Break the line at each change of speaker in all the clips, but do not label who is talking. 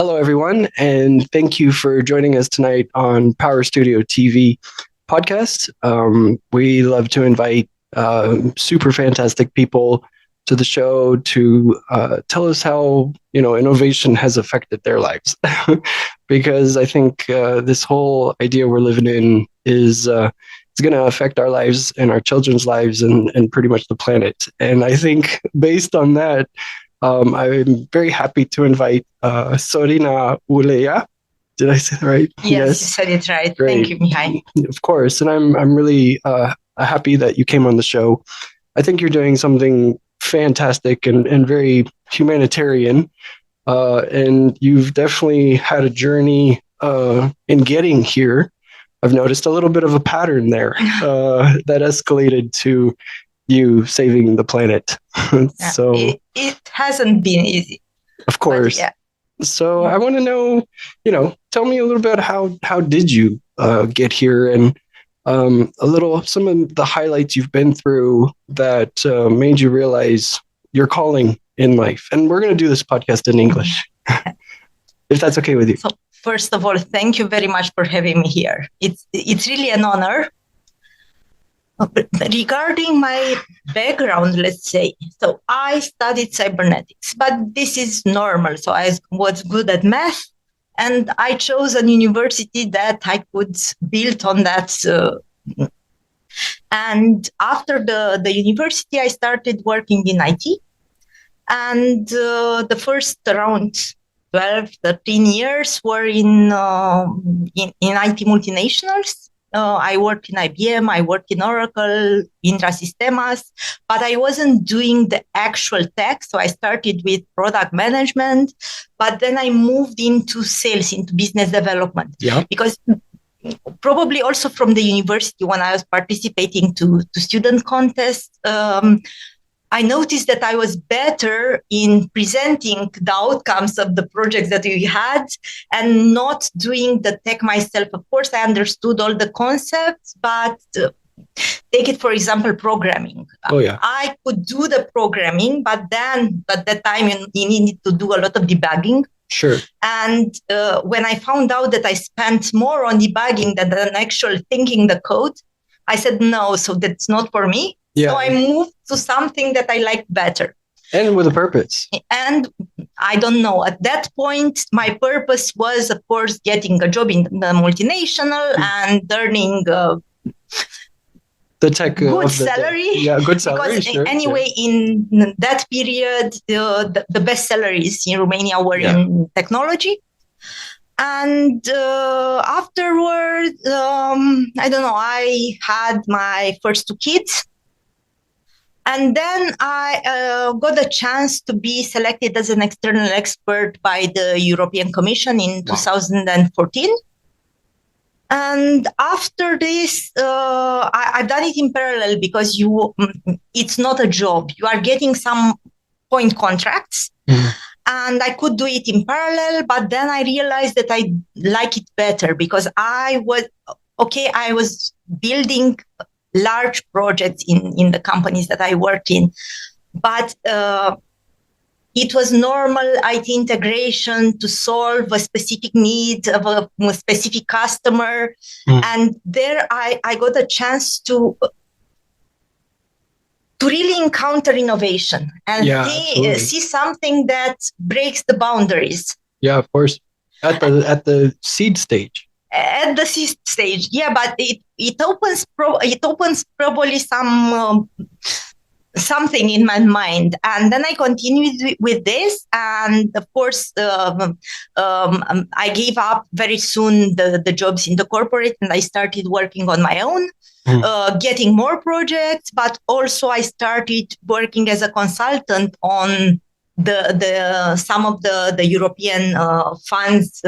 Hello, everyone, and thank you for joining us tonight on PowerStudioTV podcast. We love to invite super fantastic people to the show to tell us how innovation has affected their lives. Because I think this whole idea we're living in is going to affect our lives and our children's lives and pretty much the planet. And I think based on that, I'm very happy to invite Sorina Uleia. Did I say that right?
Yes, you said it right.
Great.
Thank you, Mihai.
Of course, and I'm really happy that you came on the show. I think you're doing something fantastic and very humanitarian, and you've definitely had a journey in getting here. I've noticed a little bit of a pattern there that escalated to you saving the planet. So
it hasn't been easy.
Of course.
Yeah.
So I want to know, tell me a little bit how did you get here, and some of the highlights you've been through that made you realize your calling in life. And we're going to do this podcast in English, if that's okay with you.
So first of all, thank you very much for having me here. It's really an honor. Regarding my background, let's say, so I studied cybernetics, but this is normal. So I was good at math, and I chose a university that I could build on that. And after the university, I started working in IT. And the first around 12, 13 years were in IT multinationals. I worked in IBM, I worked in Oracle, Intrasistemas, but I wasn't doing the actual tech. So I started with product management, but then I moved into sales, into business development.
Yeah.
Because probably also from the university, when I was participating to student contests, I noticed that I was better in presenting the outcomes of the projects that we had and not doing the tech myself. Of course, I understood all the concepts, but take it, for example, programming.
Oh, yeah.
I could do the programming, but then at that time, you needed to do a lot of debugging.
Sure.
And when I found out that I spent more on debugging than actual thinking the code, I said, no, so that's not for me.
Yeah.
So I moved to something that I liked better.
And with a purpose.
And I don't know, at that point, my purpose was, of course, getting a job in the multinational and earning
the tech
good salary.
Good salary.
Because anyway, in that period, the best salaries in Romania were in technology. And afterward, I don't know, I had my first two kids. And then I got a chance to be selected as an external expert by the European Commission in 2014. And after this, I've done it in parallel because it's not a job. You are getting some point contracts. Mm-hmm. And I could do it in parallel, but then I realized that I like it better because I was building large projects in the companies that I worked in. But it was normal IT integration to solve a specific need of a specific customer. Mm. And there I got a chance to really encounter innovation and see something that breaks the boundaries.
Yeah, of course. At the seed stage.
At the seed stage, yeah, but it opens probably something in my mind, and then I continued with this, and of course, I gave up very soon the jobs in the corporate, and I started working on my own, getting more projects, but also I started working as a consultant on some of the European funds.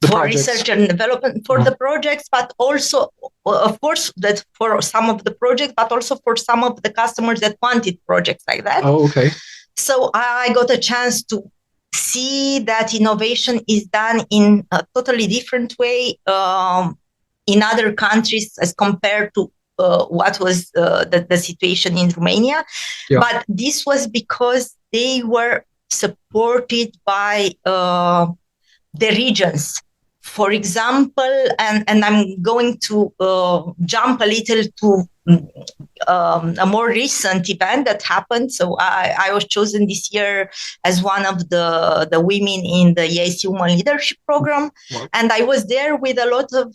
For research and development for the projects, but also, of course, that for some of the projects, but also for some of the customers that wanted projects like that.
Oh, okay.
So I got a chance to see that innovation is done in a totally different way in other countries as compared to what was the situation in Romania. Yeah. But this was because they were supported by the regions. For example, and I'm going to jump a little to a more recent event that happened. So I was chosen this year as one of the women in the EIC Human Leadership Program. Wow. And I was there with a lot of,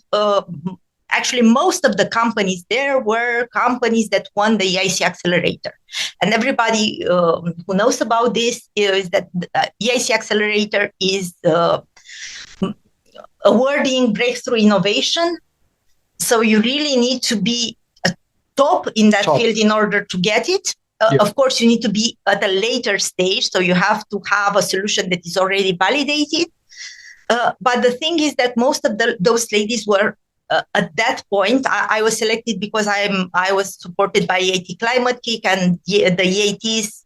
actually most of the companies there were companies that won the EIC Accelerator. And everybody who knows about this is that the EIC Accelerator is awarding breakthrough innovation. So you really need to be a top in that field in order to get it. Of course, you need to be at a later stage. So you have to have a solution that is already validated. But the thing is that most of those ladies were at that point. I was selected because I was supported by EIT Climate Kick, and the EITs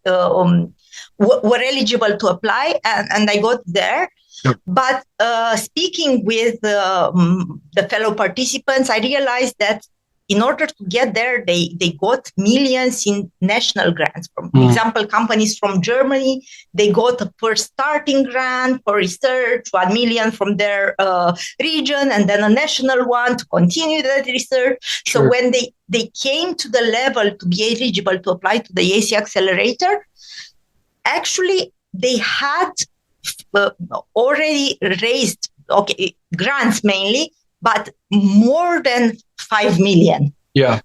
were eligible to apply, and I got there. Yep. But speaking with the fellow participants, I realized that in order to get there, they got millions in national grants. For example, companies from Germany, they got a first starting grant for research, 1 million from their region, and then a national one to continue that research. Sure. So when they came to the level to be eligible to apply to the EIC Accelerator, actually they had already raised grants mainly, but more than 5 million. Yeah.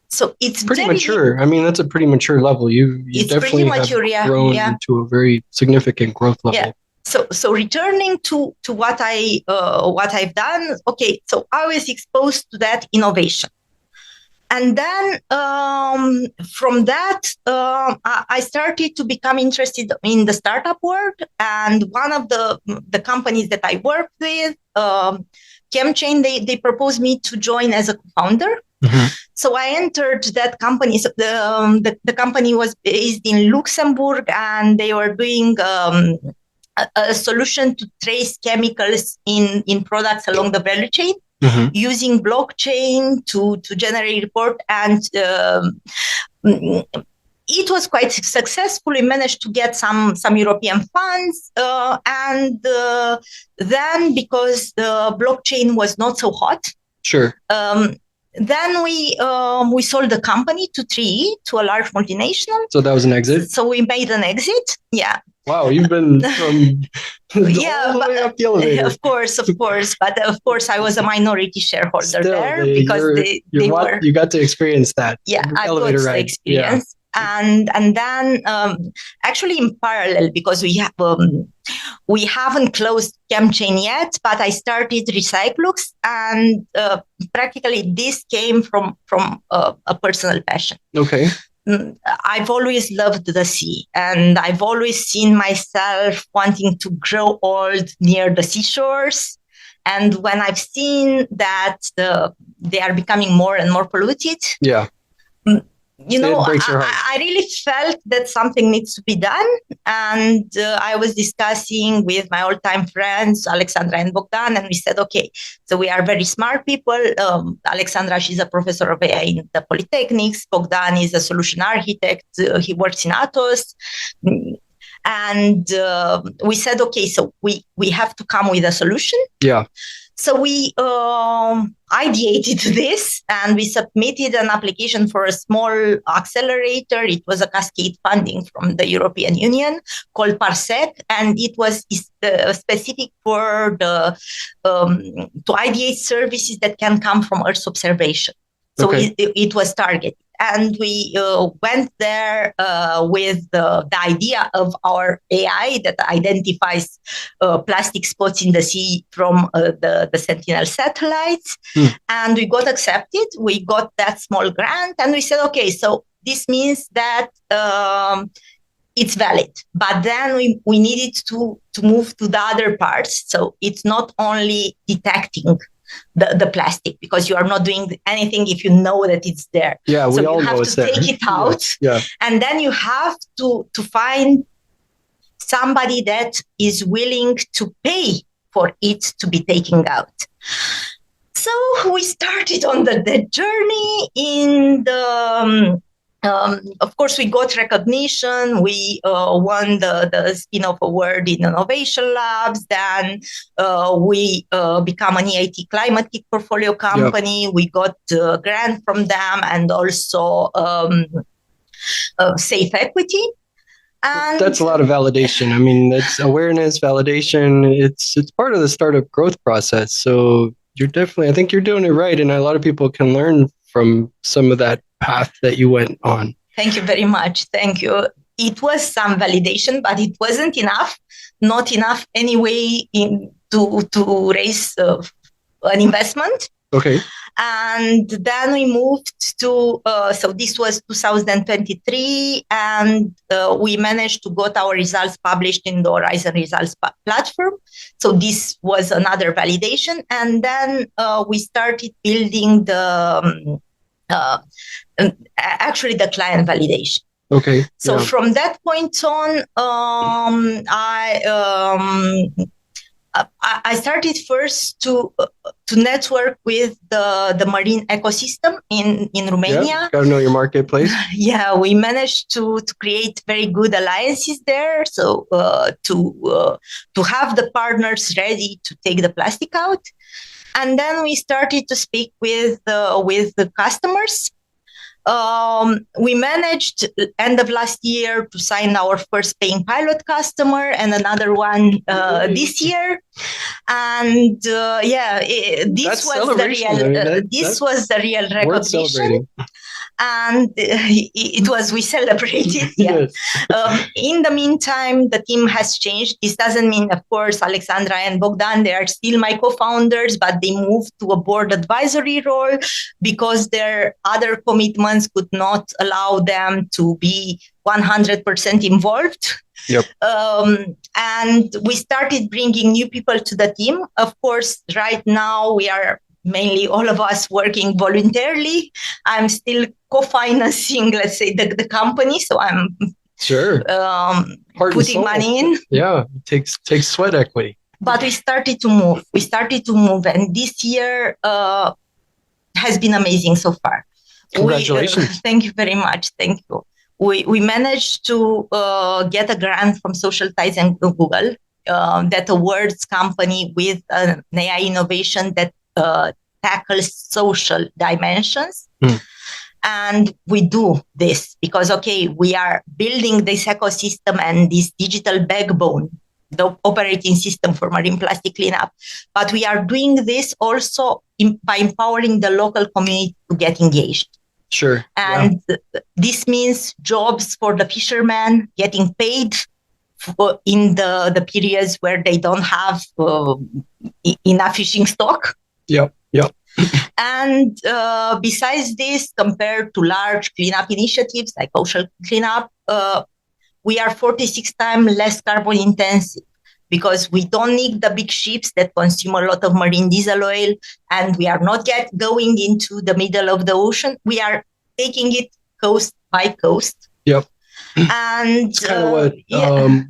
So it's
pretty mature. I mean, that's a pretty mature level. You definitely have grown to a very significant growth level. Yeah.
So returning to what I've done. Okay. So I was exposed to that innovation. And then from that, I started to become interested in the startup world. And one of the companies that I worked with, ChemChain, they proposed me to join as a co-founder. Mm-hmm. So I entered that company. So the company was based in Luxembourg, and they were doing a solution to trace chemicals in products along the value chain. Mm-hmm. Using blockchain to generate report, and it was quite successful. We managed to get some European funds, and then because the blockchain was not so hot, sure. Then we sold the company to 3E, to a large multinational.
So that was an exit.
So we made an exit. Yeah.
Wow, you've been from all the way up the elevator.
Of course. But of course, I was a minority shareholder there because
you got to experience that.
Yeah, I got the experience. Yeah. And then actually in parallel, because we haven't closed ChemChain yet, but I started Recycllux, and practically this came from a personal passion. Okay. I've always loved the sea, and I've always seen myself wanting to grow old near the seashores. And when I've seen that they are becoming more and more polluted, I really felt that something needs to be done. And I was discussing with my old-time friends, Alexandra and Bogdan, and we said, okay, so we are very smart people. Alexandra, she's a professor of AI in the Polytechnics. Bogdan is a solution architect. He works in Atos. And we said, okay, so we have to come with a solution. Yeah. So we ideated this, and we submitted an application for a small accelerator. It was a cascade funding from the European Union called PARSEC, and it was specific for to ideate services that can come from Earth observation. So it was targeted. And we went there with the idea of our AI that identifies plastic spots in the sea from the Sentinel satellites. And we got accepted. We got that small grant. And we said, okay, so this means that it's valid. But then we needed to move to the other parts. So it's not only detecting the plastic, because you are not doing anything if you know that it's there. Yeah, we all know it's there. So you have to take it out. Yeah. And then you have to find somebody that is willing to pay for it to be taken out. So we started on the journey in the of course, we got recognition. We won the spin-off award in Innovation Labs. Then we become an EIT Climate Kick portfolio company. Yep. We got a grant from them and also Safe Equity. And
that's a lot of validation. I mean, that's awareness, validation. It's part of the startup growth process. So you're definitely, I think you're doing it right. And a lot of people can learn from some of that path that you went on.
Thank you very much. Thank you. It was some validation, but it wasn't enough. Not enough anyway to raise an investment.
Okay.
And then we moved to, so this was 2023, and we managed to get our results published in the Horizon Results platform. So this was another validation. And then we started building the, actually the client validation.
Okay.
So from that point on, I started first to network with the marine ecosystem in Romania.
Yeah, got to know your marketplace.
Yeah, we managed to create very good alliances there. So to have the partners ready to take the plastic out, and then we started to speak with the customers. We managed end of last year to sign our first paying pilot customer and another one this year. And this was the real recognition. And we celebrated. Yeah. Yes. In the meantime, the team has changed. This doesn't mean, of course, Alexandra and Bogdan, they are still my co-founders, but they moved to a board advisory role because their other commitments could not allow them to be 100% involved.
Yep.
And we started bringing new people to the team. Of course, right now we are mainly all of us working voluntarily. I'm still co-financing, let's say, the company. So I'm putting money in.
Yeah, it takes sweat equity.
But we started to move. And this year has been amazing so far.
Congratulations.
Thank you very much. Thank you. We managed to get a grant from Social Ties and Google that awards company with an AI innovation that tackles social dimensions. And we do this because, we are building this ecosystem and this digital backbone, the operating system for marine plastic cleanup. But we are doing this also by empowering the local community to get engaged.
Sure.
And this means jobs for the fishermen, getting paid in the periods where they don't have enough fishing stock.
Yep.
And besides this, compared to large cleanup initiatives like ocean cleanup, we are 46 times less carbon intensive because we don't need the big ships that consume a lot of marine diesel oil, and we are not yet going into the middle of the ocean. We are taking it coast by coast.
Yep.
And
it's kind of what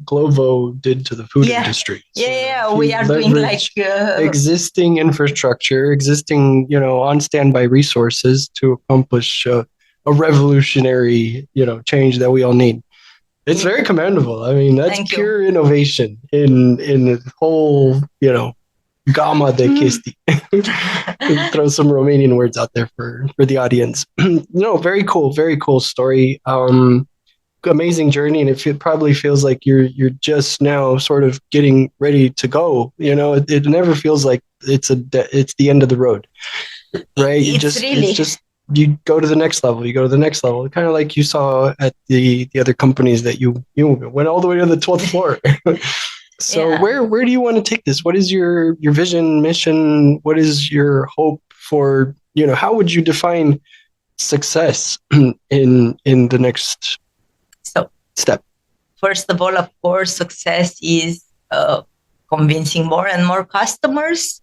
Glovo did to the food industry.
So we are doing like
existing infrastructure, existing, on standby resources to accomplish a revolutionary, change that we all need. It's very commendable. I mean, that's pure innovation in the whole, gamma de chestii. Throw some Romanian words out there for the audience. Very cool story. Amazing journey, and it probably feels like you're just now sort of getting ready to go. It never feels like it's the end of the road, right? It's just you go to the next level. You go to the next level, kind of like you saw at the other companies that you went all the way to the 12th floor. So where do you want to take this? What is your vision, mission? What is your hope for? How would you define success in the next step?
First of all, of course, success is convincing more and more customers.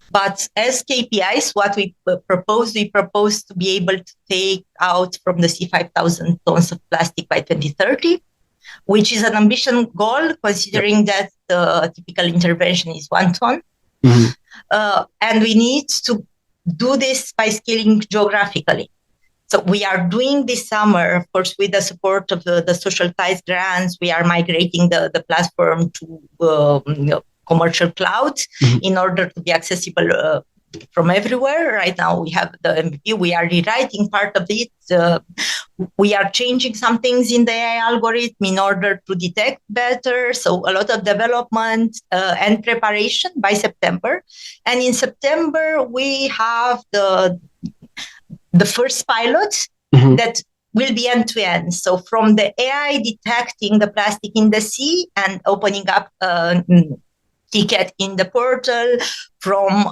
But as KPIs, what we propose to be able to take out from the sea 5,000 tons of plastic by 2030, which is an ambitious goal considering that the typical intervention is 1 ton.
Mm-hmm.
And we need to do this by scaling geographically. So we are doing this summer, of course, with the support of the Social Ties grants, we are migrating the platform to commercial cloud in order to be accessible from everywhere. Right now we have the MVP. We are rewriting part of it. We are changing some things in the AI algorithm in order to detect better. So a lot of development and preparation by September. And in September, we have the first pilot that will be end-to-end. So from the AI detecting the plastic in the sea and opening up ticket in the portal, from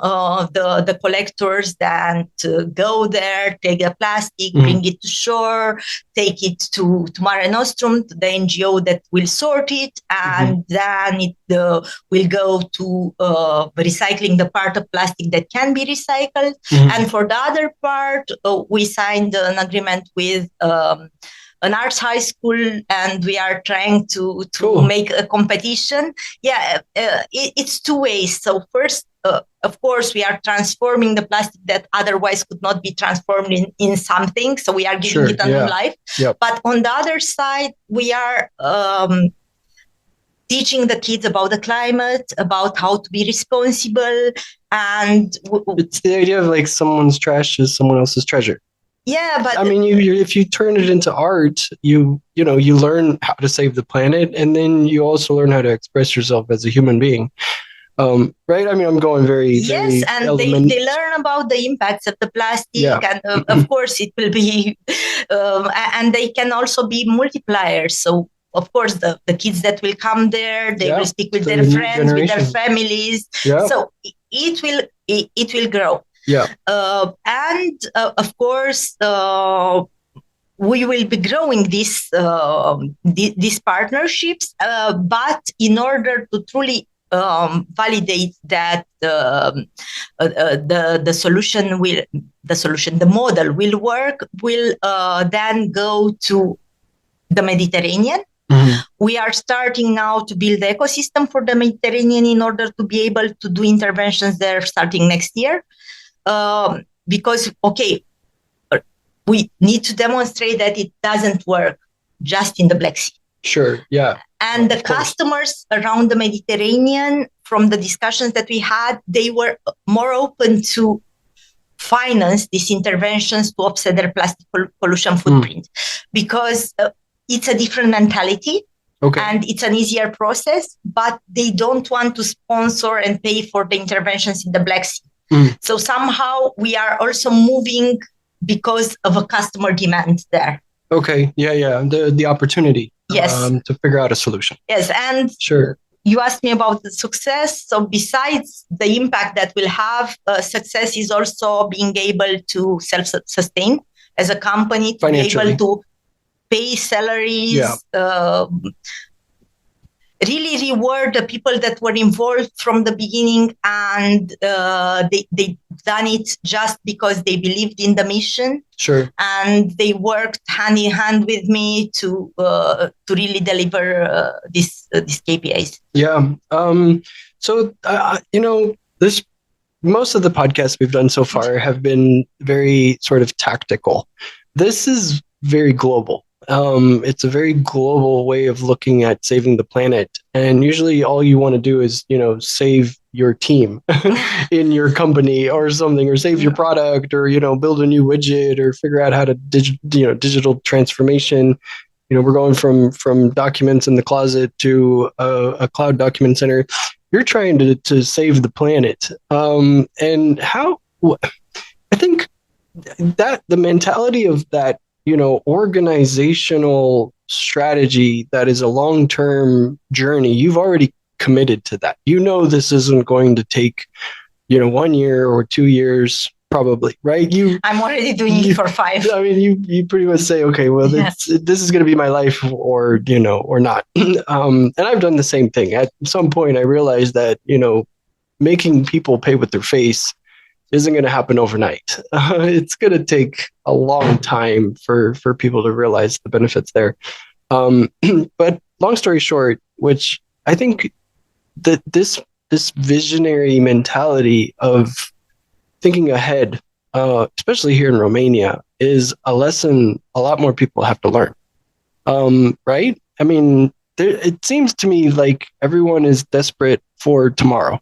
the collectors that go there, take the plastic, bring it to shore, take it to Mare Nostrum, to the NGO that will sort it, and then it will go to recycling the part of plastic that can be recycled. And for the other part, we signed an agreement with an arts high school, and we are trying to make a competition. It's two ways. So first, of course, we are transforming the plastic that otherwise could not be transformed in something. So we are giving it a new life. But on the other side, we are teaching the kids about the climate, about how to be responsible. And
it's the idea of like someone's trash is someone else's treasure.
Yeah, but
I mean, if you turn it into art, you learn how to save the planet, and then you also learn how to express yourself as a human being, right? I mean, I'm going very
and they learn about the impacts of the plastic, and of course it will be, and they can also be multipliers. So of course the kids that will come there, they will speak with their friends, with their families. So it will grow. And of course, we will be growing these partnerships. But in order to truly validate that the model will work, will then go to the Mediterranean. We are starting now to build the ecosystem for the Mediterranean in order to be able to do interventions there starting next year. Because, we need to demonstrate that it doesn't work just in the Black Sea.
Sure, yeah.
And the customers around the Mediterranean, from the discussions that we had, they were more open to finance these interventions to offset their plastic pollution footprint, because it's a different mentality. And it's an easier process, but they don't want to sponsor and pay for the interventions in the Black Sea. So somehow we are also moving because of a customer demand there.
The opportunity to figure out a solution.
And you asked me about the success. So besides the impact that we'll have, success is also being able to self-sustain as a company, to be able to pay salaries, really reward the people that were involved from the beginning, and they done it just because they believed in the mission. And they worked hand in hand with me to really deliver these KPIs.
This most of the podcasts we've done so far have been very sort of tactical. This is very global. It's a very global way of looking at saving the planet. And usually all you want to do is, save your team in your company or something, or save your product, or, build a new widget, or figure out how to digital transformation. We're going from documents in the closet to a cloud document center. You're trying to save the planet. And how, I think that the mentality of that, organizational strategy that is a long-term journey, you've already committed to that. This isn't going to take, 1 year or 2 years, probably, right?
I'm already doing it for 5.
I mean, you pretty much say, okay, well, this is going to be my life, or, or not. And I've done the same thing. At some point, I realized that, making people pay with their face isn't going to happen overnight. It's going to take a long time for people to realize the benefits there. But long story short, which I think that this visionary mentality of thinking ahead, especially here in Romania, is a lesson a lot more people have to learn. Right? I mean, it seems to me like everyone is desperate for tomorrow.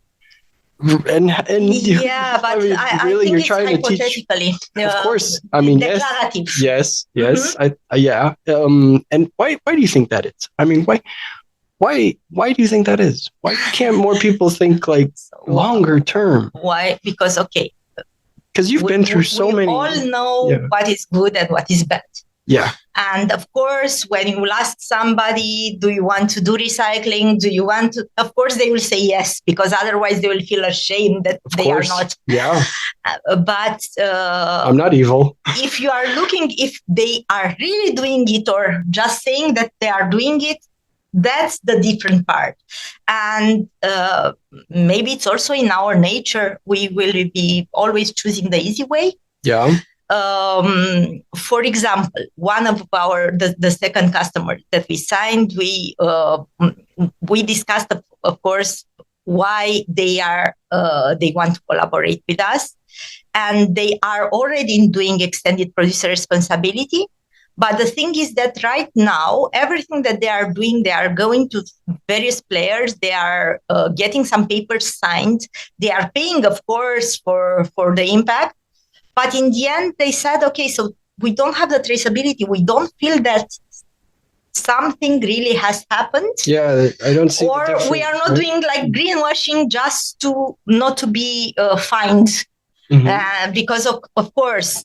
And
yeah, but I mean,
really,
I think
you're
it's
trying to teach.
hypothetically.
Of course, I mean, yes. Yeah. And why do you think that is? I mean, why do you think that is? Why can't more people think like longer term?
Why? Because
because you've been through so many.
We all know what is good and what is bad.
Yeah.
And of course, when you will ask somebody, do you want to do recycling? Do you want to? Of course, they will say yes, because otherwise they will feel ashamed that they are not.
Yeah.
But
I'm not evil.
If you are looking, if they are really doing it or just saying that they are doing it, that's the different part. And maybe it's also in our nature. We will be always choosing the easy way.
Yeah.
For example, one of the second customer that we signed, we discussed, of course, why they want to collaborate with us, and they are already doing extended producer responsibility. But the thing is that right now, everything that they are doing, they are going to various players. They are getting some papers signed. They are paying, of course, for the impact. But in the end, they said, okay, so we don't have the traceability. We don't feel that something really has happened.
Yeah, I don't see.
Or we are not doing like greenwashing just to not to be fined. Because of course,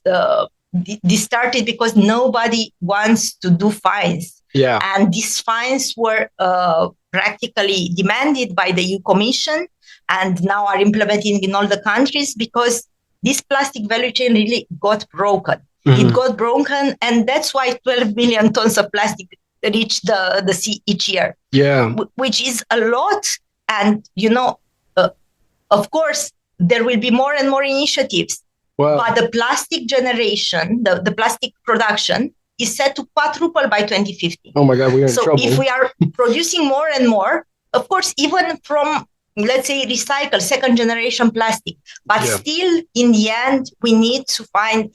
this started because nobody wants to do fines.
Yeah.
And these fines were practically demanded by the EU Commission and now are implemented in all the countries because this plastic value chain really got broken. It got broken, and that's why 12 million tons of plastic reach the sea each year.
Yeah.
Which is a lot. And, of course, there will be more and more initiatives. Wow. But the plastic generation, the plastic production is set to quadruple by 2050.
Oh my God, we are in trouble.
So if we are producing more and more, of course, even from, let's say, recycle second generation plastic, but still in the end, we need to find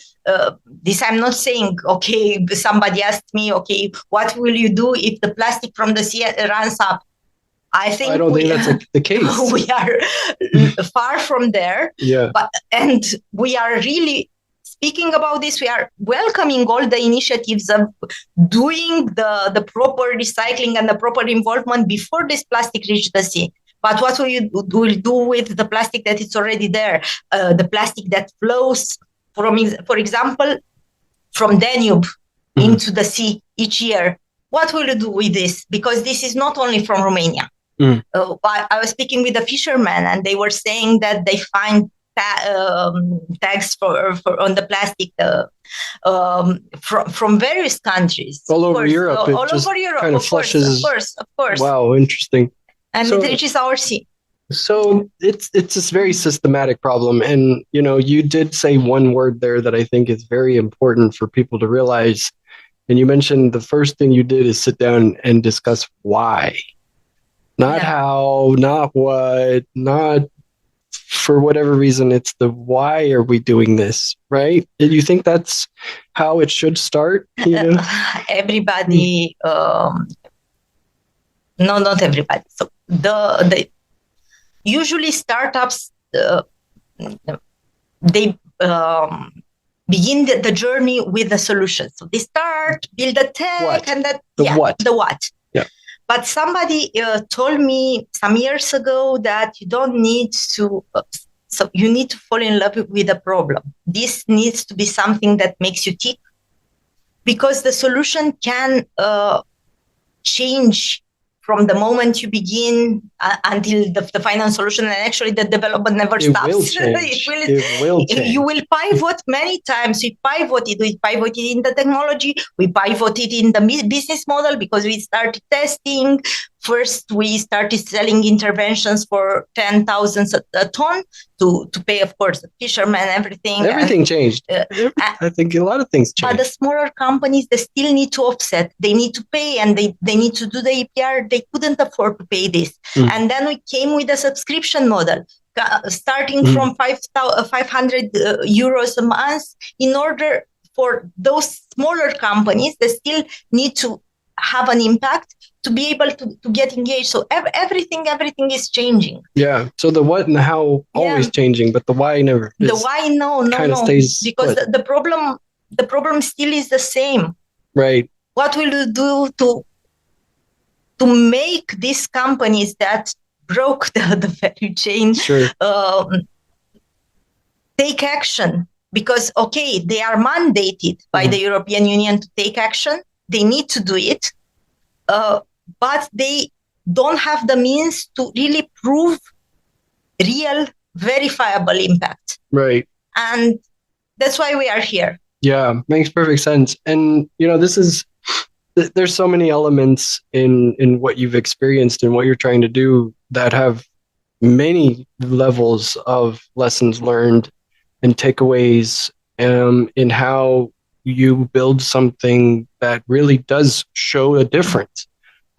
this. I'm not saying, okay, somebody asked me, okay, what will you do if the plastic from the sea runs up? I don't
think that's the case.
We are far from there.
Yeah.
And we are really speaking about this. We are welcoming all the initiatives of doing the proper recycling and the proper involvement before this plastic reaches the sea. But what will do with the plastic that is already there? The plastic that flows from, for example, from Danube into the sea each year. What will you do with this? Because this is not only from Romania. I was speaking with a fisherman, and they were saying that they find tags for on the plastic from various countries.
All over Europe. All over Europe. Kind of flushes.
Of course.
Wow, interesting.
And it reaches our sea.
So it's this very systematic problem. And, you did say one word there that I think is very important for people to realize. And you mentioned the first thing you did is sit down and discuss why. Not how, not what, not for whatever reason. It's the why are we doing this, right? Do you think that's how it should start?
Everybody... No, not everybody. So the usually startups they begin the journey with the solution. So they start, build a tech, and the what.
Yeah.
But somebody told me some years ago that you don't need to. So you need to fall in love with the problem. This needs to be something that makes you tick, because the solution can change from the moment you begin until the final solution, and actually the development never stops.
It will change.
You will pivot many times. We pivoted in the technology. We pivoted in the business model because we started testing. First, we started selling interventions for 10,000 a ton to pay, of course, the fishermen, everything.
Everything changed. I think a lot of things changed.
But the smaller companies, they still need to offset. They need to pay, and they need to do the APR. They couldn't afford to pay this. And then we came with a subscription model, starting from 500 euros a month, in order for those smaller companies that still need to have an impact to be able to get engaged. So everything is changing.
Yeah. So the what and the how always changing, but the why never.
The why, no,
stays
because the problem still is the same.
Right.
What will you do to make these companies that broke the value chain take action? Because, okay, they are mandated by the European Union to take action. They need to do it. But they don't have the means to really prove real, verifiable impact.
Right.
And that's why we are here.
Yeah, makes perfect sense. And, there's so many elements in what you've experienced and what you're trying to do that have many levels of lessons learned and takeaways in how you build something that really does show a difference.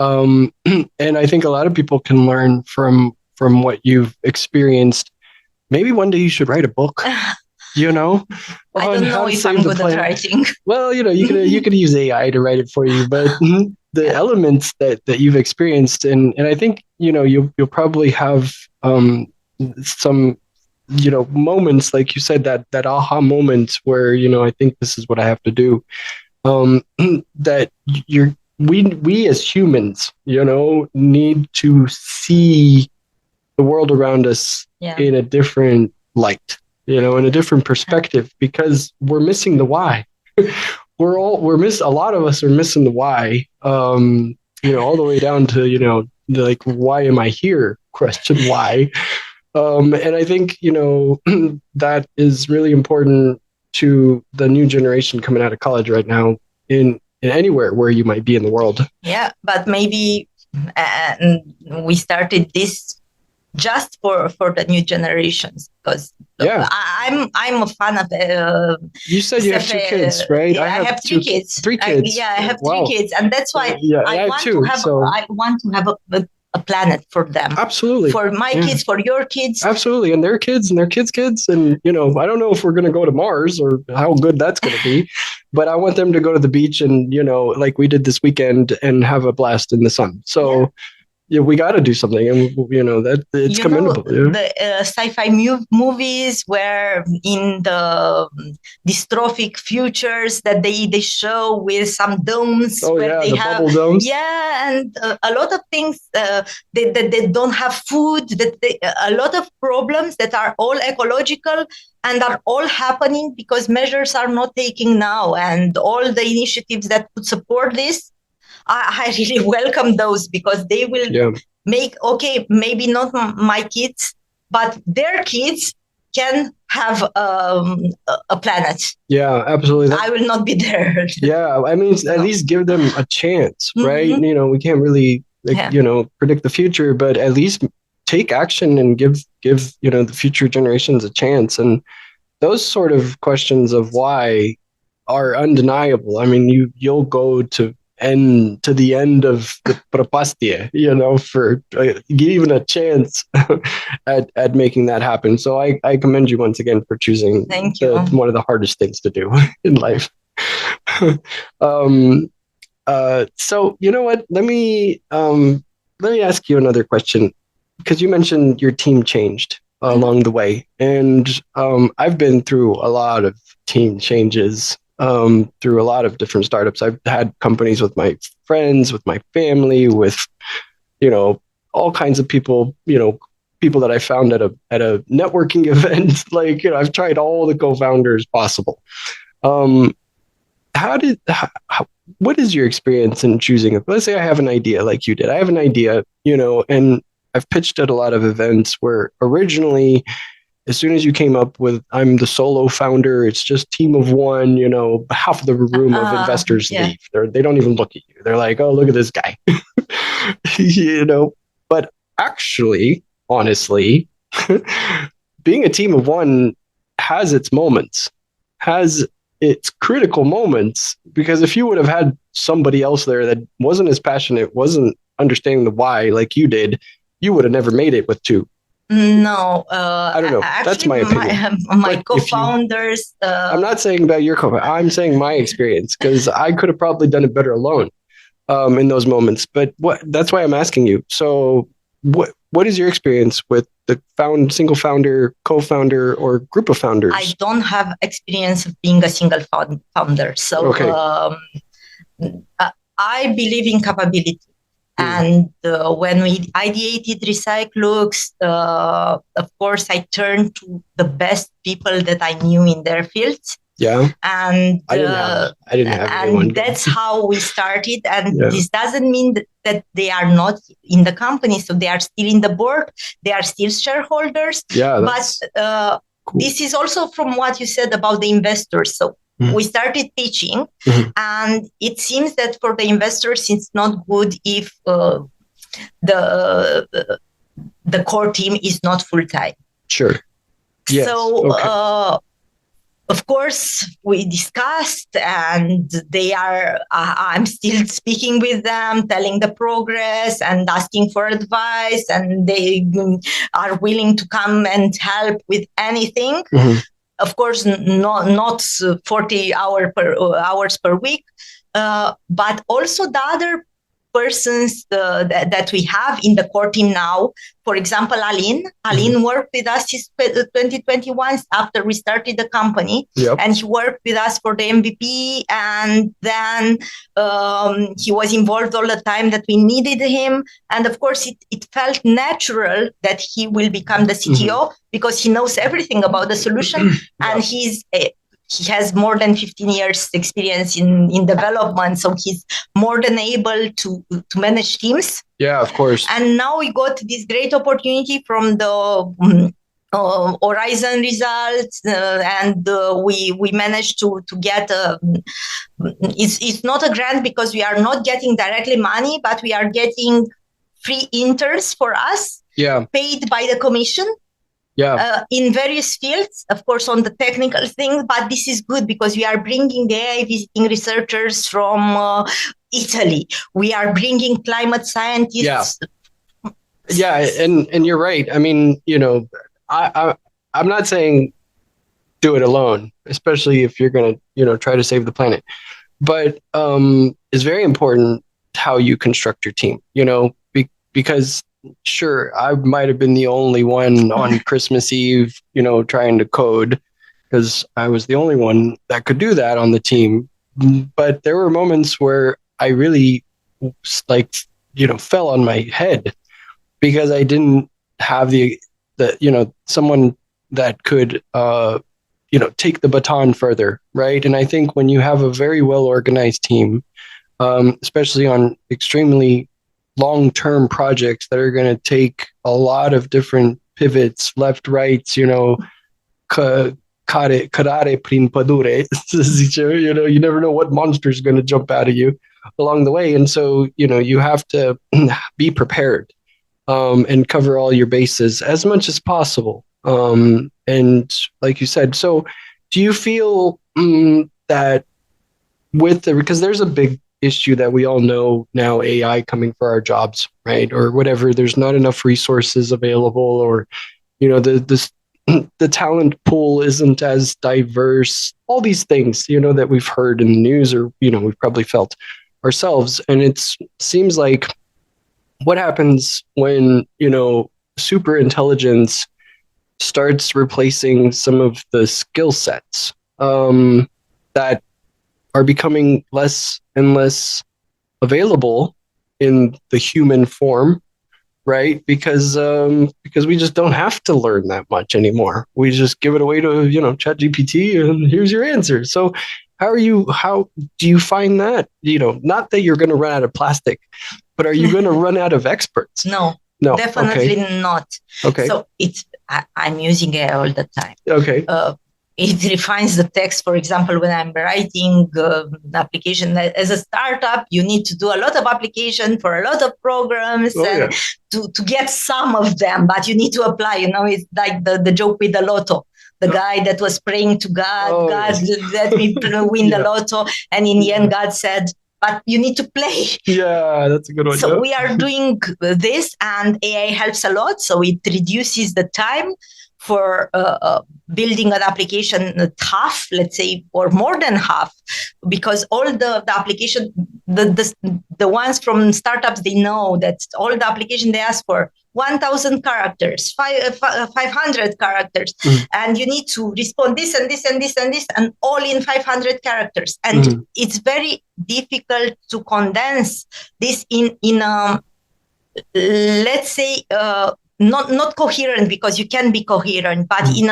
And I think a lot of people can learn from what you've experienced. Maybe one day you should write a book.
I don't know if I'm good at writing.
Well, you could use AI to write it for you, but the elements that you've experienced, and I think you'll probably have some moments, like you said, that aha moment where I think this is what I have to do. That we as humans, need to see the world around us in a different light. In a different perspective, because we're missing the why. A lot of us are missing the why, all the way down to, like, why am I here? Question why. And I think, that is really important to the new generation coming out of college right now in anywhere where you might be in the world.
Yeah, but maybe we started this just for the new generations, because I'm a fan of.
You said you have 2 kids, right?
I have 3 kids.
3 kids.
I have 3 kids, and that's why I want to have a planet for them.
Absolutely.
For my kids, for your kids.
Absolutely, and their kids and their kids' kids, and I don't know if we're going to go to Mars or how good that's going to be, but I want them to go to the beach and like we did this weekend and have a blast in the sun. So. Yeah. Yeah, we got to do something, and that it's commendable.
The sci-fi movies where in the dystrophic futures that they show with some domes.
The bubble domes.
Yeah, and a lot of things that they don't have food. A lot of problems that are all ecological and are all happening because measures are not taken now, and all the initiatives that would support this. I really welcome those, because they will make, maybe not my kids, but their kids can have a planet.
Yeah, absolutely.
I will not be there.
Yeah, I mean, at least give them a chance, right? We can't really, predict the future, but at least take action and give the future generations a chance. And those sort of questions of why are undeniable. I mean, you'll go to the end of the propastia, for even a chance at making that happen. So I commend you once again for choosing one of the hardest things to do in life. So you know what? Let me ask you another question, because you mentioned your team changed along the way, and I've been through a lot of team changes. Through a lot of different startups. I've had companies with my friends, with my family, with, all kinds of people, people that I found at a networking event. Like, I've tried all the co-founders possible. What is your experience in choosing? Let's say I have an idea like you did. I have an idea, and I've pitched at a lot of events where originally, as soon as you came up with, I'm the solo founder, it's just team of one, half of the room of investors leave. They don't even look at you. They're like, oh, look at this guy. But actually, honestly, being a team of one has its moments, has its critical moments, because if you would have had somebody else there that wasn't as passionate, wasn't understanding the why like you did, you would have never made it with 2.
No,
I don't know.
actually,
That's my opinion.
My
But if you-
co-founders.
I'm not saying about your co-founder. I'm saying my experience because I could have probably done it better alone in those moments. But that's why I'm asking you. So what is your experience with the single founder, co-founder, or group of founders?
I don't have experience of being a single founder. So
Okay.
I believe in capability. And when we ideated Recycllux, of course, I turned to the best people that I knew in their fields.
Yeah.
And
I didn't have anyone.
And that's how we started. And this doesn't mean that they are not in the company. So they are still in the board. They are still shareholders.
Yeah.
But cool. This is also from what you said about the investors. So we started pitching, and it seems that for the investors, it's not good if the core team is not full time.
Sure. Yes.
So, of course, we discussed, and they are. I'm still speaking with them, telling the progress and asking for advice, and they are willing to come and help with anything. Of course, not 40 hours per week, but also the other persons that we have in the core team now. For example, Aline worked with us since 2021 after we started the company.
Yep.
And he worked with us for the MVP. And then he was involved all the time that we needed him. And of course, it felt natural that he will become the CTO because he knows everything about the solution. And he has more than 15 years experience in development. So he's more than able to manage teams.
Yeah, of course.
And now we got this great opportunity from the Horizon results, and we managed to get it's not a grant because we are not getting directly money, but we are getting free interns for us, paid by the commission. In various fields, of course, on the technical things, but this is good because we are bringing the AI visiting researchers from Italy. We are bringing climate scientists.
Yeah, and you're right. I mean, I'm not saying do it alone, especially if you're going to, try to save the planet. But it's very important how you construct your team, because sure, I might have been the only one on Christmas Eve, trying to code because I was the only one that could do that on the team. But there were moments where I really fell on my head because I didn't have the someone that could, take the baton further. Right. And I think when you have a very well organized team, especially on extremely long-term projects that are going to take a lot of different pivots, left, rights, cadere prin padure. You never know what monster is going to jump out of you along the way. And so, you have to be prepared and cover all your bases as much as possible. And like you said, so do you feel that because there's a big issue that we all know now, AI coming for our jobs, right? Or whatever, there's not enough resources available, or, the talent pool isn't as diverse, all these things, that we've heard in the news or, we've probably felt ourselves. And it seems like what happens when, super intelligence starts replacing some of the skill sets that are becoming less and less available in the human form, right? Because we just don't have to learn that much anymore. We just give it away to ChatGPT and here's your answer. So how do you find that? Not that you're going to run out of plastic, but are you going to run out of experts?
No, definitely not.
Okay.
So I'm using it all the time.
Okay.
It refines the text. For example, when I'm writing an application as a startup, you need to do a lot of application for a lot of programs to get some of them, but you need to apply. It's like the joke with the lotto. The guy that was praying to God, God, let me win the lotto. And in the end, God said, but you need to play.
Yeah, that's a good one.
So we are doing this, and AI helps a lot. So it reduces the time for building an application half, let's say, or more than half, because all the application, the ones from startups, they know that all the application they ask for 1,000 characters, 500 characters, and you need to respond this and this and this and this, and all in 500 characters. And it's very difficult to condense this in let's say, not coherent, because you can be coherent, but in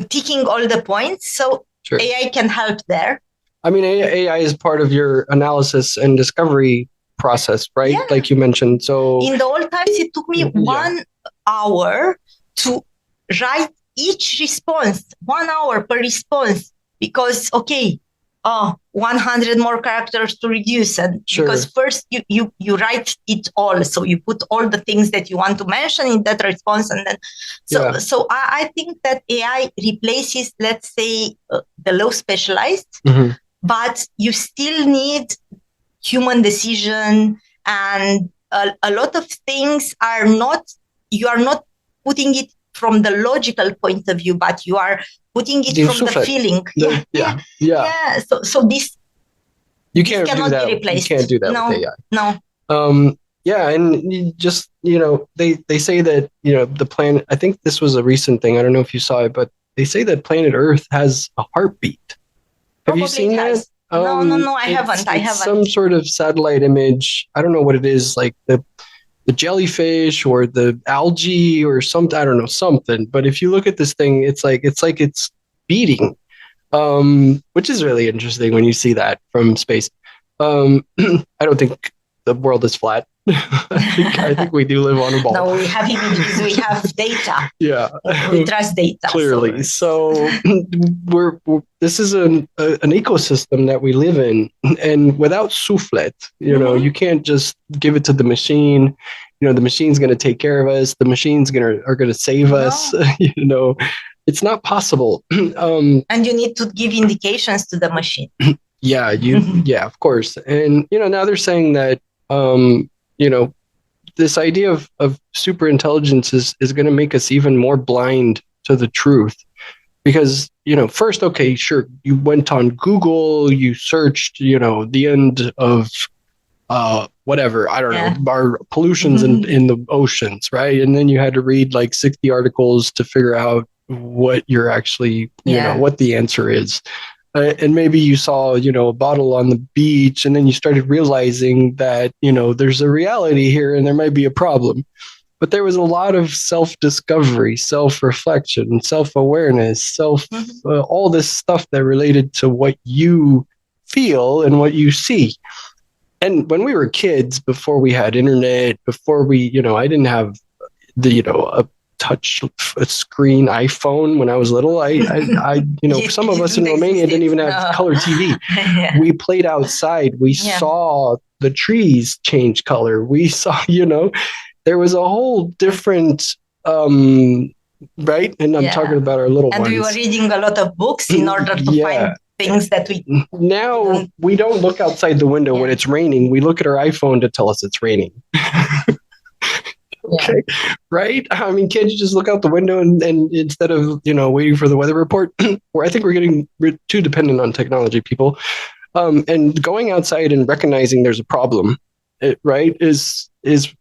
ticking all the points. So sure. AI can help there.
I mean, AI is part of your analysis and discovery process, right? Yeah. Like you mentioned. So
in the old times, it took me 1 hour to write each response, 1 hour per response, because 100 more characters to reduce, and sure. Because first you write it all, so you put all the things that you want to mention in that response, and then so I think that AI replaces, let's say, the low specialized, but you still need human decision, and a lot of things you are not putting it from the logical point of view, but you are putting it from the feeling. Yeah. So this cannot be replaced.
You can't do that with AI.
No.
Yeah, and you just, they say that, the planet, I think this was a recent thing, I don't know if you saw it, but they say that planet Earth has a heartbeat. Have you seen that?
No, I haven't.
Some sort of satellite image. I don't know what it is, like the jellyfish or the algae or something. I don't know, something. But if you look at this thing, it's like it's beating, which is really interesting when you see that from space. I don't think the world is flat. I think we do live on a ball.
No, we have images, we have data.
Yeah,
we trust data.
Clearly, so this is an ecosystem that we live in, and without soufflet, you can't just give it to the machine. The machine's going to take care of us. The machines are going to save us. It's not possible.
And you need to give indications to the machine.
Yeah, yeah, of course. And now they're saying that this idea of super intelligence is going to make us even more blind to the truth, because first, okay, sure, you went on Google, you searched the end of whatever, I don't know, our pollutions in the oceans, right? And then you had to read like 60 articles to figure out what you're actually what the answer is. And maybe you saw, a bottle on the beach, and then you started realizing that, there's a reality here and there might be a problem. But there was a lot of self-discovery, self-reflection, self-awareness, all this stuff that related to what you feel and what you see. And when we were kids, before we had internet, before we, I didn't have the, a touch screen iPhone when I was little. I some of us in Romania didn't even have color TV. Yeah. We played outside. We saw the trees change color. We saw, there was a whole different, right? And I'm talking about our little ones.
And we were reading a lot of books in order to find things that we...
Now, we don't look outside the window when it's raining. We look at our iPhone to tell us it's raining. Okay, right? I mean, can't you just look out the window and instead of, waiting for the weather report? Or I think we're getting too dependent on technology, people. And going outside and recognizing there's a problem, right, is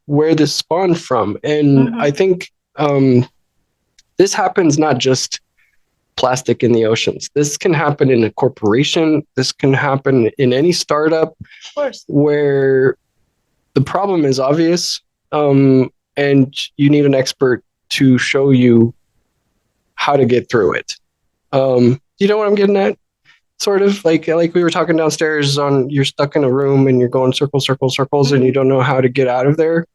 where this spawned from. And I think this happens not just plastic in the oceans. This can happen in a corporation. This can happen in any startup, of course, where the problem is obvious. And you need an expert to show you how to get through it. You know what I'm getting at? Sort of like we were talking downstairs you're stuck in a room and you're going circles, and you don't know how to get out of there.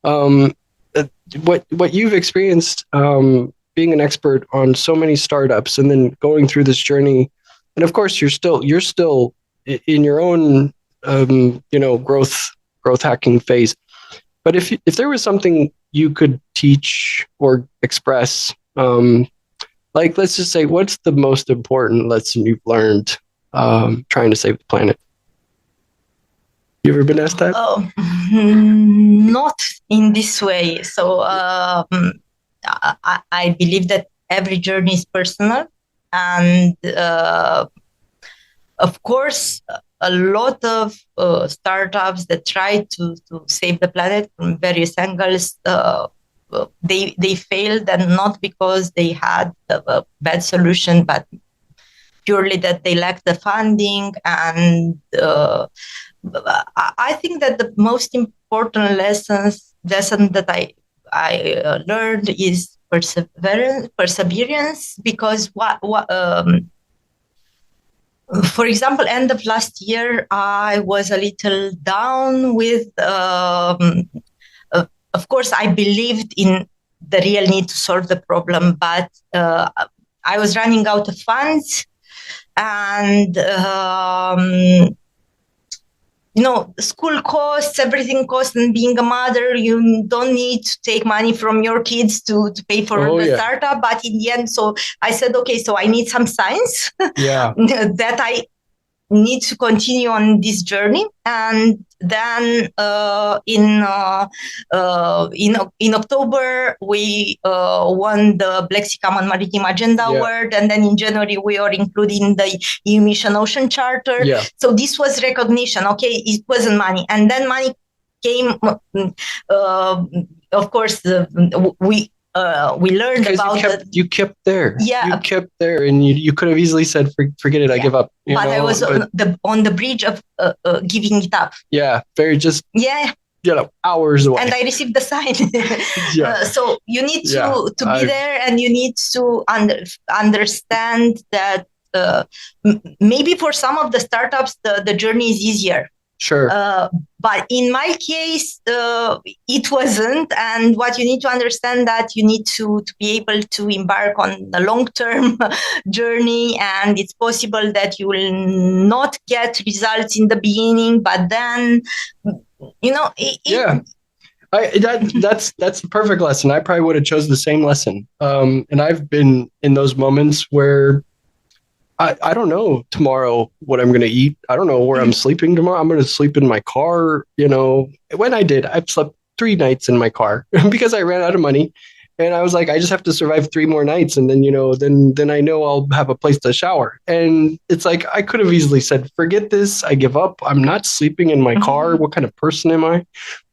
What you've experienced, being an expert on so many startups and then going through this journey, and of course you're still in your own, growth hacking phase. But if there was something you could teach or express, like, let's just say, what's the most important lesson you've learned trying to save the planet? You ever been asked that?
Not in this way. So I believe that every journey is personal, and of course, a lot of startups that try to save the planet from various angles, they failed, and not because they had a bad solution, but purely that they lacked the funding. And I think that the most important lesson that I learned is perseverance, because for example, end of last year, I was a little down with, of course, I believed in the real need to solve the problem, but I was running out of funds, and school costs, everything costs, and being a mother, you don't need to take money from your kids to pay for the startup. But in the end, so I said, okay, so I need some science that I need to continue on this journey. And then in October, we won the Black Sea Common Maritime Agenda Award, and then in January we are included in the EU Mission Ocean Charter. So this was recognition. Okay, it wasn't money, and then money came. Of course, we learned about
you kept there.
Yeah,
you kept there, and you could have easily said, "Forget it, I give up."
I was on the bridge of giving it up.
Hours away,
and I received the sign. So you need to be there, and you need to understand that maybe for some of the startups the journey is easier.
Sure.
But in my case, it wasn't. And what you need to understand, that you need to be able to embark on a long-term journey. And it's possible that you will not get results in the beginning, but then,
that's the perfect lesson. I probably would have chose the same lesson. And I've been in those moments where I don't know tomorrow what I'm going to eat. I don't know where I'm sleeping tomorrow. I'm going to sleep in my car. When I've slept 3 nights in my car because I ran out of money, and I was like, I just have to survive 3 more nights. And then, then I know I'll have a place to shower. And it's like, I could have easily said, forget this. I give up. I'm not sleeping in my car. What kind of person am I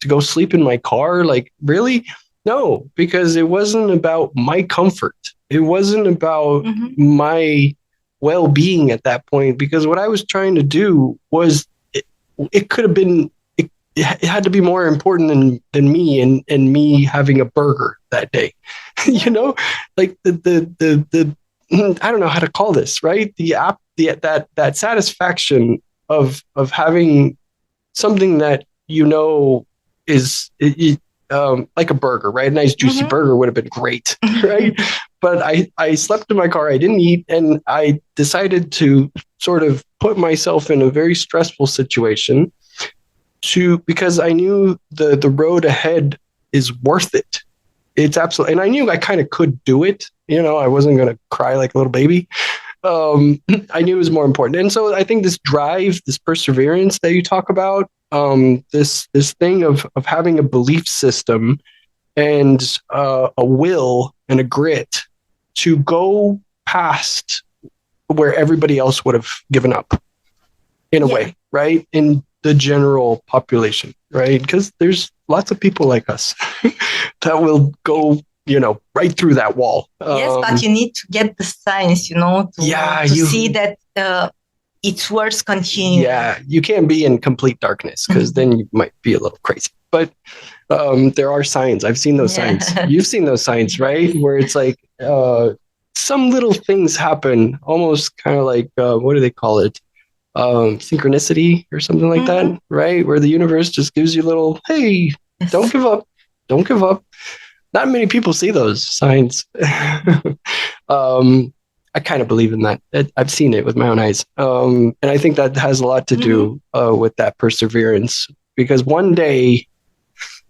to go sleep in my car? Like, really? No, because it wasn't about my comfort. It wasn't about my well-being at that point, because what I was trying to do was it could have been it had to be more important than me and me having a burger that day. Like the I don't know how to call this, right? That satisfaction of having something that is like a burger, right? A nice juicy burger would have been great, right? But I slept in my car, I didn't eat, and I decided to sort of put myself in a very stressful situation because I knew the road ahead is worth it. It's absolutely, and I knew I kind of could do it. I wasn't going to cry like a little baby. I knew it was more important. And so I think this drive, this perseverance that you talk about, this thing of having a belief system and a will and a grit to go past where everybody else would have given up in a way, right? In the general population, right? Because there's lots of people like us that will go, right through that wall.
Yes, but you need to get the signs, to see that it's worth continuing.
Yeah, you can't be in complete darkness, because then you might be a little crazy. But there are signs. I've seen those signs. You've seen those signs, right? Where it's like some little things happen, almost kind of like, what do they call it? Synchronicity or something like that, right? Where the universe just gives you a little, hey, don't give up. Don't give up. Not many people see those signs. I kind of believe in that. I've seen it with my own eyes. And I think that has a lot to do with that perseverance, because one day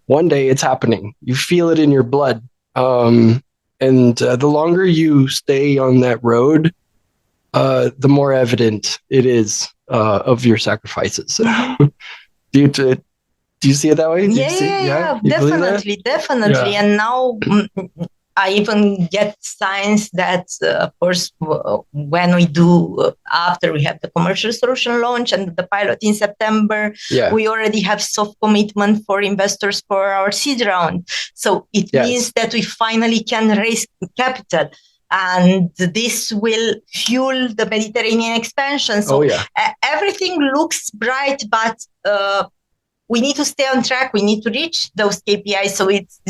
it's happening. You feel it in your blood. And the longer you stay on that road, the more evident it is of your sacrifices. Do you see it that way?
Yeah, definitely. Yeah. And now I even get signs that, of course, when we do, after we have the commercial solution launch and the pilot in September, we already have soft commitment for investors for our seed round. So it means that we finally can raise capital. And this will fuel the Mediterranean expansion. So everything looks bright, but we need to stay on track. We need to reach those KPIs. So it's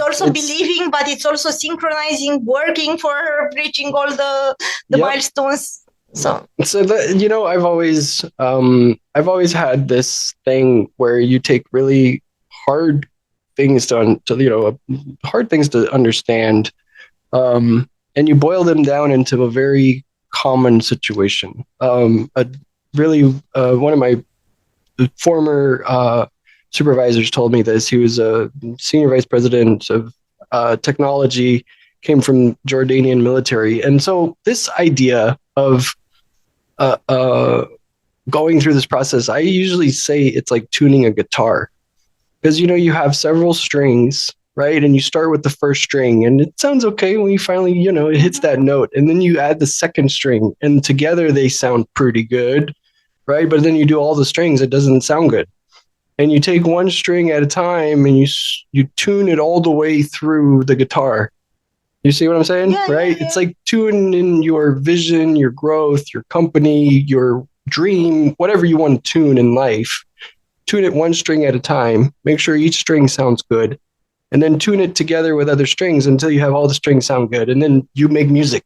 also believing, but it's also synchronizing, working for reaching all the milestones. So
that, I've always had this thing where you take really hard things hard things to understand, and you boil them down into a very common situation. One of my former supervisors told me this. He was a senior vice president of technology, came from Jordanian military. And so this idea of going through this process, I usually say it's like tuning a guitar, because, you have several strings, right? And you start with the first string and it sounds okay when you finally, it hits that note. And then you add the second string and together they sound pretty good. Right. But then you do all the strings, it doesn't sound good. And you take one string at a time and you tune it all the way through the guitar. You see what I'm saying? Right. It's like tuning in your vision, your growth, your company, your dream, whatever you want to tune in life. Tune it one string at a time. Make sure each string sounds good. And then tune it together with other strings until you have all the strings sound good. And then you make music.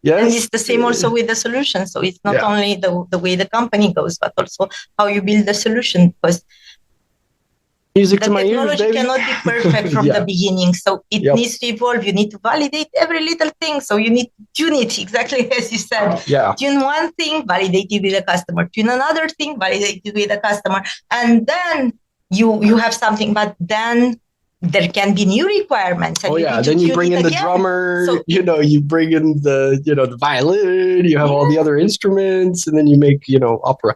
Yes. And it's the same also with the solution. So it's not only the way the company goes, but also how you build the solution. Because
music to my ears,
technology cannot be perfect from the beginning. So it needs to evolve. You need to validate every little thing. So you need to tune it, exactly as you said. Tune one thing, validate it with the customer. Tune another thing, validate it with the customer. And then you have something, but then there can be new requirements. And
then you bring in the drummer, so, you bring in the violin, you have all the other instruments, and then you make, opera.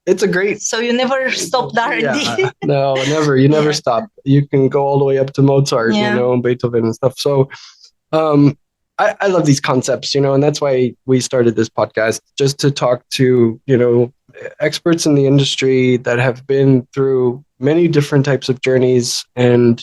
It's a great...
So you never stop the R&D.
No, never. You never stop. You can go all the way up to Mozart, and Beethoven and stuff. So I love these concepts, and that's why we started this podcast, just to talk to, experts in the industry that have been through many different types of journeys and,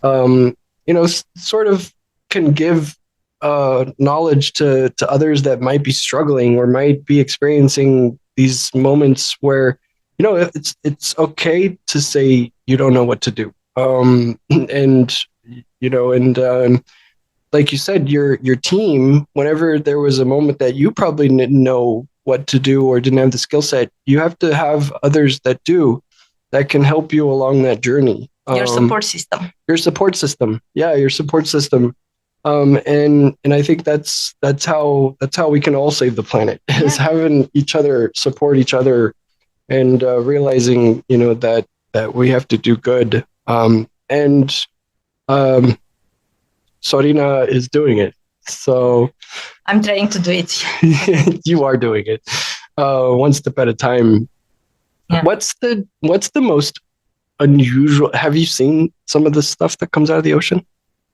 sort of can give knowledge to others that might be struggling or might be experiencing these moments where, it's okay to say you don't know what to do. Like you said, your team, whenever there was a moment that you probably didn't know what to do or didn't have the skill set, you have to have others that do, that can help you along that journey.
Your support system.
Your support system. Yeah, your support system. And I think that's how we can all save the planet, is having each other support each other, and realizing, that we have to do good. Sorina is doing it. So
I'm trying to do it.
You are doing it, one step at a time. Yeah. What's the most unusual? Have you seen some of the stuff that comes out of the ocean?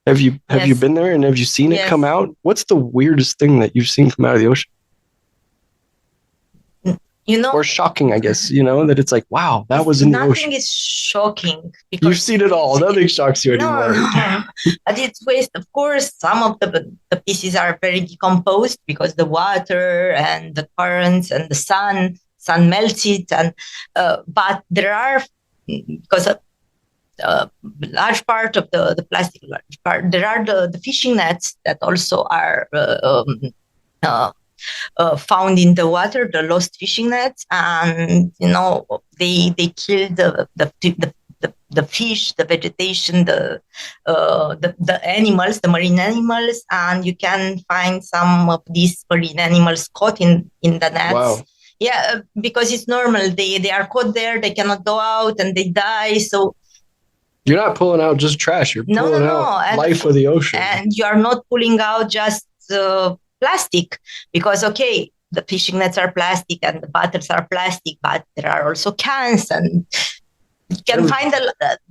Have you been there and have you seen it come out? What's the weirdest thing that you've seen come out of the ocean? Or shocking, I guess, that it's like, wow, that was in the ocean.
Nothing is shocking.
You've seen it all. Nothing shocks you anymore.
No. But it's waste. Of course, some of the pieces are very decomposed because the water and the currents and the sun melts it. And but there are, because a large part of the plastic, there are the fishing nets that also are found in the water, the lost fishing nets, and they kill the fish, the vegetation, the animals, the marine animals, and you can find some of these marine animals caught in the nets.
Wow.
Yeah, because it's normal. They are caught there. They cannot go out, and they die. So
you're not pulling out just trash. You're pulling out life of the ocean,
and you are not pulling out just plastic, because the fishing nets are plastic and the butters are plastic, but there are also cans, and you can find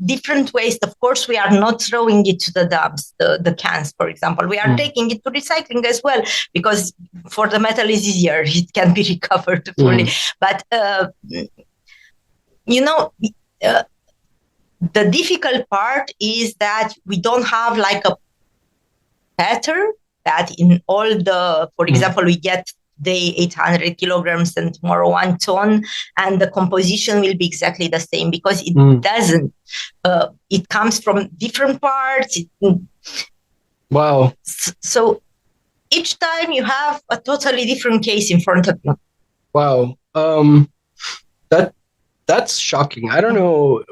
different ways. Of course, we are not throwing it to the dumps, the cans, for example. We are taking it to recycling as well, because for the metal is easier. It can be recovered fully. But, the difficult part is that we don't have like a pattern that in all the, for example, we get today 800 kilograms and tomorrow 1 ton, and the composition will be exactly the same, because it doesn't. It comes from different parts.
Wow.
So each time you have a totally different case in front of you.
Wow. That's shocking. I don't know.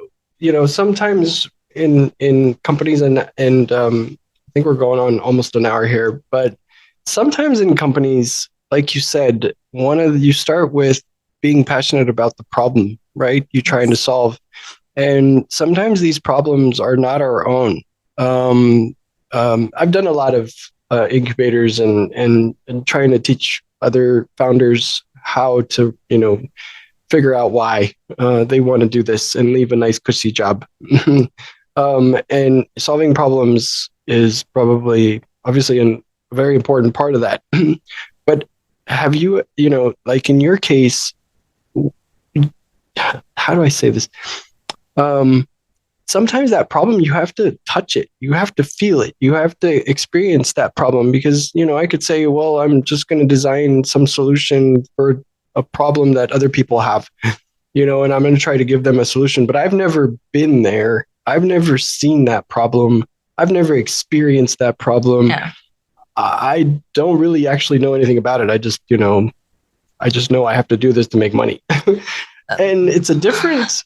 Sometimes in companies, and I think we're going on almost an hour here, but sometimes in companies, like you said, you start with being passionate about the problem, right? You're trying to solve. And sometimes these problems are not our own. I've done a lot of incubators and trying to teach other founders how to, figure out why they want to do this and leave a nice cushy job. And solving problems is probably obviously a very important part of that. But have you, like in your case, how do I say this? Sometimes that problem, you have to touch it. You have to feel it. You have to experience that problem, because, I could say, well, I'm just going to design some solution for a problem that other people have, and I'm going to try to give them a solution, but I've never been there. I've never seen that problem. I've never experienced that problem. Yeah. I don't really actually know anything about it. I just know I have to do this to make money. And it's a different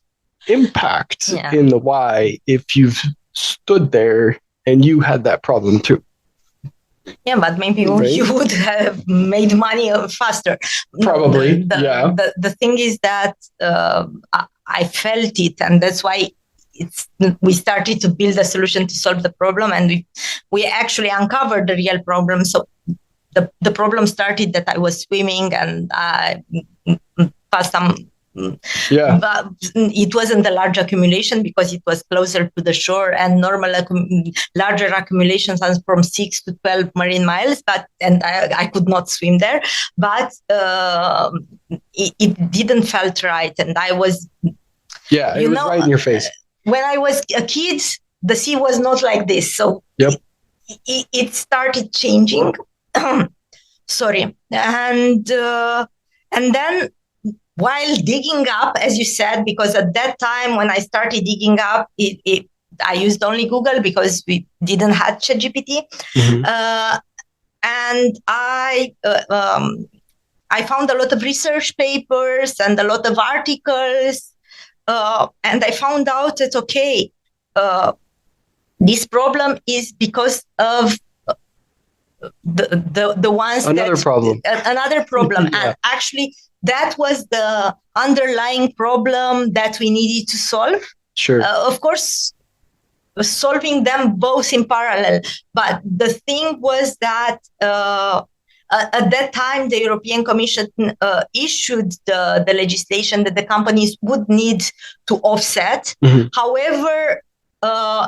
impact in the why if you've stood there and you had that problem too.
Yeah, but maybe you would have made money faster.
Probably,
The thing is that I felt it, and that's why we started to build a solution to solve the problem, and we actually uncovered the real problem. So the problem started that I was swimming and I passed some. Yeah, but it wasn't a large accumulation because it was closer to the shore, and normal larger accumulations are from 6 to 12 marine miles. And I could not swim there, but it didn't felt right, and I was. Yeah, it was right in your face. When I was a kid, the sea was not like this, so it started changing. Sorry, and then. While digging up, as you said, because at that time when I started digging up, I used only Google because we didn't have ChatGPT, and I found a lot of research papers and a lot of articles, and I found out that this problem is because of the ones
another problem.
Yeah. And actually. That was the underlying problem that we needed to solve.
Sure.
Of course, solving them both in parallel. But the thing was that at that time, the European Commission issued the legislation that the companies would need to offset. However,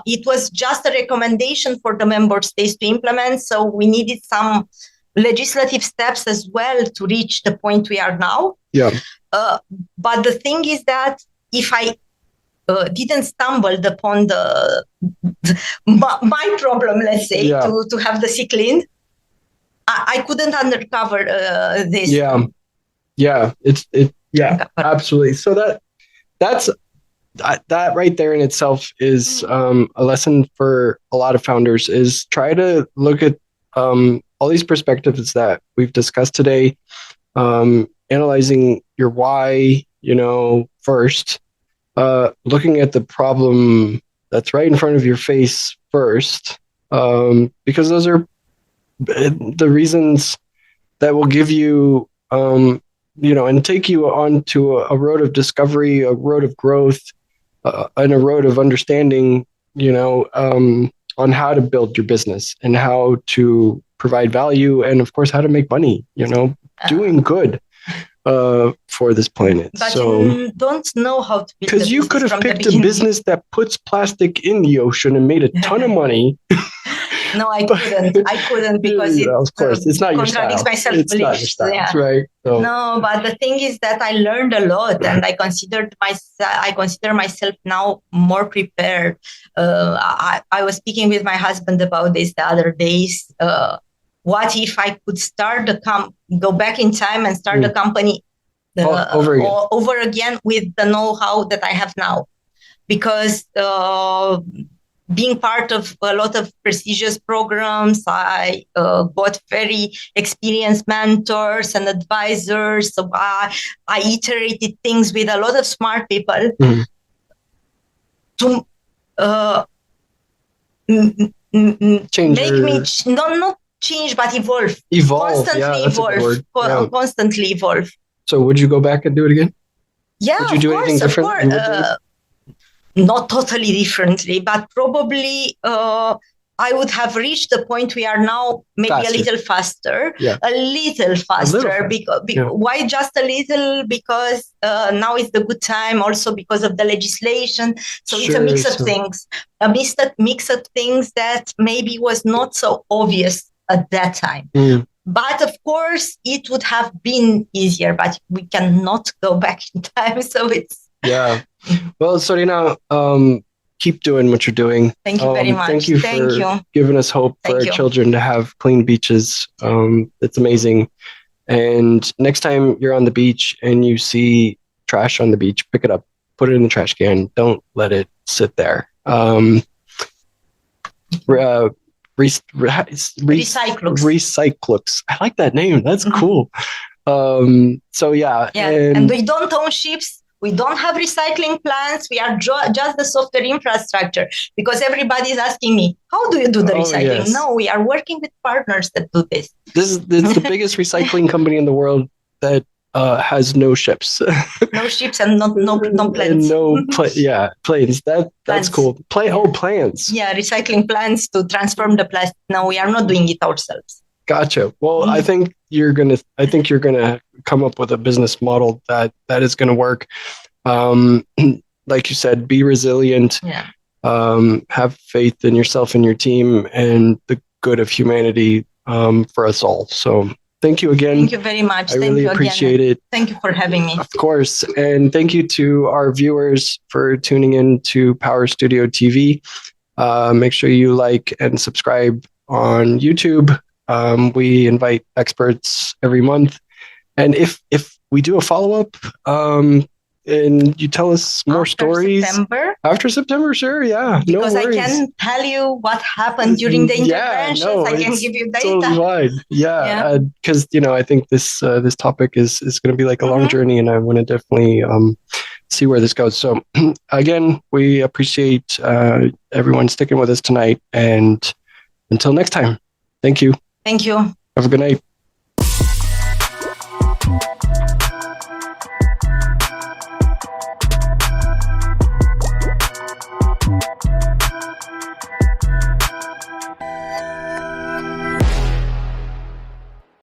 it was just a recommendation for the member states to implement. So we needed some legislative steps as well to reach the point we are now.
Yeah.
But the thing is that if I didn't stumble upon my problem, let's say, to have the sea cleaned, I couldn't uncover this.
Yeah. Yeah. Absolutely. So that's that right there in itself is a lesson for a lot of founders, is try to look at all these perspectives that we've discussed today, analyzing your why, first, looking at the problem that's right in front of your face first, because those are the reasons that will give you, and take you onto a road of discovery, a road of growth, and a road of understanding, on how to build your business and how to provide value, and of course, how to make money, doing good for this planet.
But
so
you don't know how to build
because you could have picked a business that puts plastic in the ocean and made a ton of money.
No, I couldn't because
of course, it's not your style.
Contradicts my self-belief.
It's not your style,
yeah.
Right? So.
No, but the thing is that I learned a lot, and I consider myself now more prepared. I was speaking with my husband about this the other days. What if I could go back in time and start the company over again with the know-how that I have now? Because being part of a lot of prestigious programs, I got very experienced mentors and advisors. So I iterated things with a lot of smart people to not change, but evolve. Constantly evolve.
So would you go back and do it again?
Yeah,
would you do anything different?
Not totally differently, but probably I would have reached the point we are now, maybe a little faster. Why just a little? Because now is the good time, also because of the legislation. So it's a mix of things, mix of things that maybe was not so obvious at that time. But of course, it would have been easier, but we cannot go back in time. So it's...
Yeah. Well, Sorina, keep doing what you're doing.
Thank you very much.
Thank you for giving us hope for our children to have clean beaches. It's amazing. And next time you're on the beach and you see trash on the beach, pick it up, put it in the trash can. Don't let it sit there. Recycllux. I like that name. That's cool. So yeah.
And we don't own ships. We don't have recycling plants. We are just the software infrastructure, because everybody is asking me, how do you do the recycling? Yes. No, we are working with partners that do this.
This is the biggest recycling company in the world that has no ships.
No ships and no planes.
And planes. That's cool. Plans.
Yeah, recycling plants to transform the plastic. No, we are not doing it ourselves.
Gotcha. Well, I think you're gonna come up with a business model that is gonna work. Like you said, be resilient.
Yeah.
Have faith in yourself and your team and the good of humanity for us all. So thank you again.
Thank you very much.
I really appreciate it.
Thank you for having me.
Of course. And thank you to our viewers for tuning in to PowerStudioTV. Make sure you like and subscribe on YouTube. We invite experts every month. And if we do a follow-up and you tell us more stories after September, sure, yeah,
because I can tell you what happened during the interventions. I can give you data.
Totally fine. Yeah, because I think this topic is going to be like a long journey, and I want to definitely see where this goes. So again, we appreciate everyone sticking with us tonight, and until next time, thank you.
Thank you.
Have a good night.